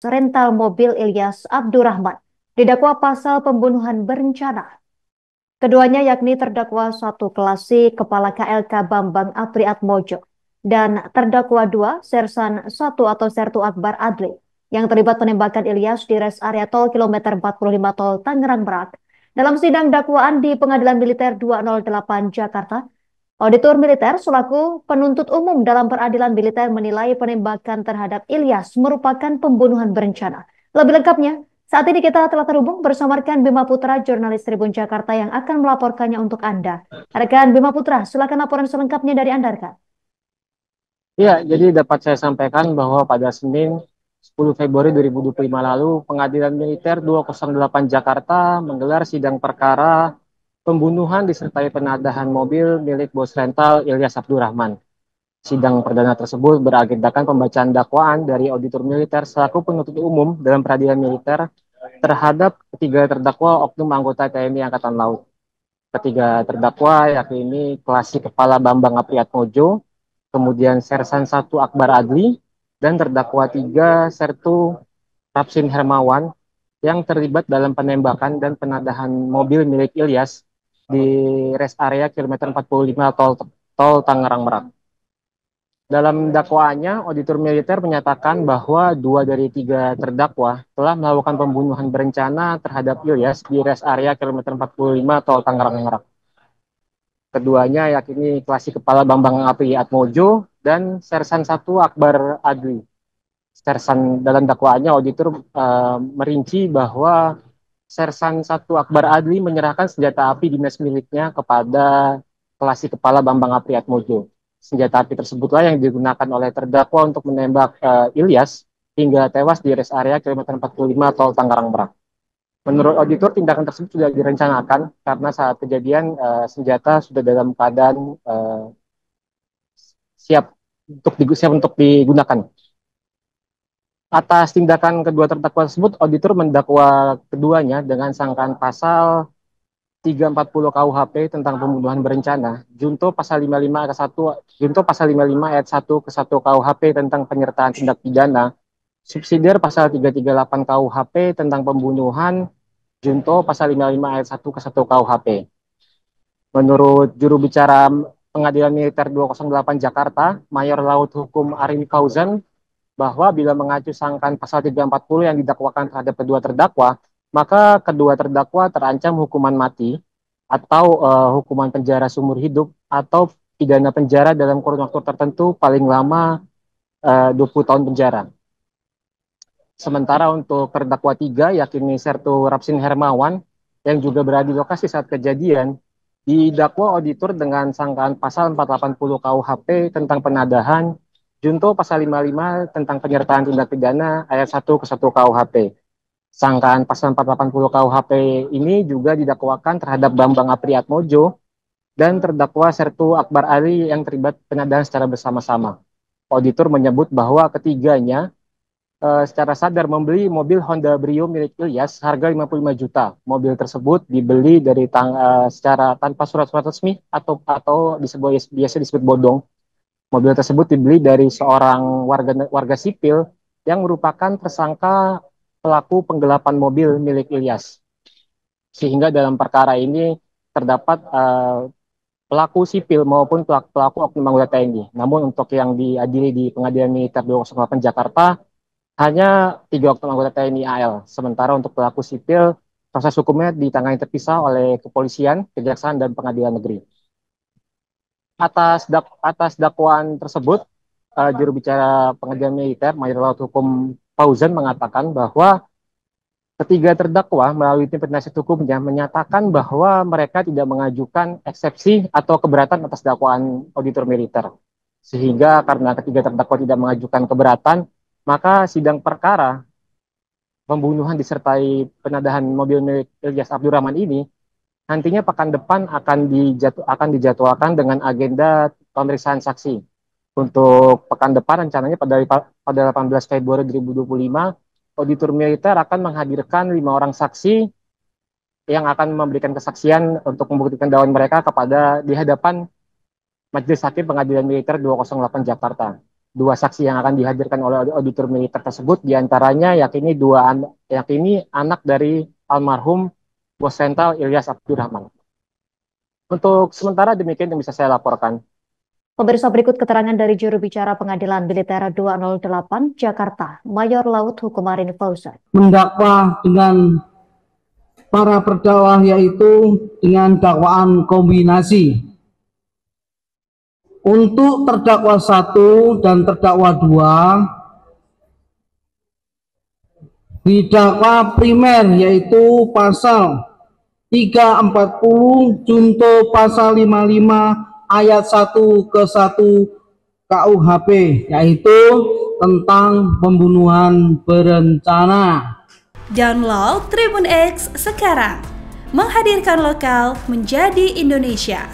rental mobil Ilyas Abdurrahman didakwa pasal pembunuhan berencana. Keduanya yakni terdakwa 1 Klasik Kepala KLK Bambang Apriatmojo dan terdakwa 2 Sersan 1 atau Sertu Akbar Adli yang terlibat penembakan Ilyas di res area tol kilometer 45 tol Tangerang Merak. Dalam sidang dakwaan di Pengadilan Militer 208 Jakarta, Auditor militer selaku penuntut umum dalam peradilan militer menilai penembakan terhadap Ilyas merupakan pembunuhan berencana. Lebih lengkapnya, saat ini kita telah terhubung bersama rekan Bima Putra, jurnalis Tribun Jakarta yang akan melaporkannya untuk Anda. Rekan Bima Putra, silakan laporan selengkapnya dari Anda, rekan. Ya, jadi dapat saya sampaikan bahwa pada Senin 10 Februari 2025 lalu, Pengadilan Militer 208 Jakarta menggelar sidang perkara pembunuhan disertai penadahan mobil milik bos rental Ilyas Abdurrahman. Sidang perdana tersebut beragendakan pembacaan dakwaan dari auditor militer selaku penuntut umum dalam peradilan militer terhadap ketiga terdakwa oknum anggota TNI Angkatan Laut. Ketiga terdakwa yakni Klasik Kepala Bambang Apriatmojo, kemudian Sersan 1 Akbar Adli, dan terdakwa 3 Sertu Rapsin Hermawan yang terlibat dalam penembakan dan penadahan mobil milik Ilyas di rest area kilometer 45 tol Tangerang Merak. Dalam dakwaannya, auditor militer menyatakan bahwa 2 dari 3 terdakwa telah melakukan pembunuhan berencana terhadap Ilyas di rest area kilometer 45 tol Tangerang Merak. Keduanya yakni Klasik Kepala Bambang Apriatmojo dan Sersan 1 Akbar Adli. Sersan dalam dakwaannya auditor merinci bahwa Sersan 1 Akbar Adli menyerahkan senjata api dinas miliknya kepada Klasik Kepala Bambang Apriatmojo. Senjata api tersebutlah yang digunakan oleh terdakwa untuk menembak Ilyas hingga tewas di rest area kilometer 45 tol Tangerang Merak. Menurut auditor, tindakan tersebut sudah direncanakan karena saat kejadian senjata sudah dalam keadaan siap untuk digunakan. Atas tindakan kedua terdakwa tersebut, auditor mendakwa keduanya dengan sangkaan pasal 340 KUHP tentang pembunuhan berencana, junto pasal 55 ayat 1, junto pasal 55 ayat 1 ke 1 KUHP tentang penyertaan tindak pidana, subsidiar pasal 338 KUHP tentang pembunuhan, junto pasal 55 ayat 1 ke 1 KUHP. Menurut juru bicara Pengadilan Militer 208 Jakarta, Mayor Laut Hukum Arin Fauzan, bahwa bila mengacu sangkaan pasal 340 yang didakwakan terhadap kedua terdakwa, maka kedua terdakwa terancam hukuman mati atau hukuman penjara seumur hidup atau pidana penjara dalam kurun waktu tertentu paling lama 20 tahun penjara. Sementara untuk terdakwa 3 yakni Sertu Rapsin Hermawan yang juga berada di lokasi saat kejadian, didakwa auditor dengan sangkaan pasal 480 KUHP tentang penadahan, junto pasal 55 tentang penyertaan tindak pidana ayat 1 ke 1 KUHP. Sangkaan pasal 480 KUHP ini juga didakwakan terhadap Bambang Apriatmojo dan terdakwa Sertu Akbar Ali yang terlibat penadahan secara bersama-sama. Auditor menyebut bahwa ketiganya secara sadar membeli mobil Honda Brio milik Ilyas harga 55 juta. Mobil tersebut dibeli dari secara tanpa surat-surat resmi atau biasa disebut bodong. Mobil tersebut dibeli dari seorang warga sipil yang merupakan tersangka pelaku penggelapan mobil milik Ilyas. Sehingga dalam perkara ini terdapat pelaku sipil maupun pelaku oknum anggota TNI. Namun untuk yang diadili di Pengadilan Militer 208 Jakarta hanya 3 oknum anggota TNI AL. Sementara untuk pelaku sipil, proses hukumnya ditangani terpisah oleh kepolisian, kejaksaan, dan pengadilan negeri. Atas dakwaan tersebut, juru bicara Pengadilan Militer, Mayor Laut Hukum Fauzan mengatakan bahwa ketiga terdakwa melalui tim penasihat hukumnya menyatakan bahwa mereka tidak mengajukan eksepsi atau keberatan atas dakwaan auditor militer. Sehingga karena ketiga terdakwa tidak mengajukan keberatan, maka sidang perkara pembunuhan disertai penadahan mobil milik Ilyas Abdurrahman ini nantinya pekan depan akan dijadwalkan dengan agenda pemeriksaan saksi. Untuk pekan depan rencananya pada 18 Februari 2025, auditor militer akan menghadirkan 5 orang saksi yang akan memberikan kesaksian untuk membuktikan dakwaan mereka di hadapan Majelis Hakim Pengadilan Militer 208 Jakarta. dua saksi yang akan dihadirkan oleh auditor militer tersebut, diantaranya yakini anak dari almarhum Bos Sentral Ilyas Abdurrahman. Untuk sementara demikian yang bisa saya laporkan. Pemirsa, berikut keterangan dari juru bicara Pengadilan Militer 208 Jakarta, Mayor Laut Hukumarin Fauzan. Mendakwa dengan para terdakwa yaitu dengan dakwaan kombinasi. Untuk terdakwa 1 dan terdakwa 2 didakwa primer yaitu pasal 340 junto pasal 55 ayat 1 ke 1 KUHP, yaitu tentang pembunuhan berencana. Download Tribun X sekarang, menghadirkan lokal menjadi Indonesia.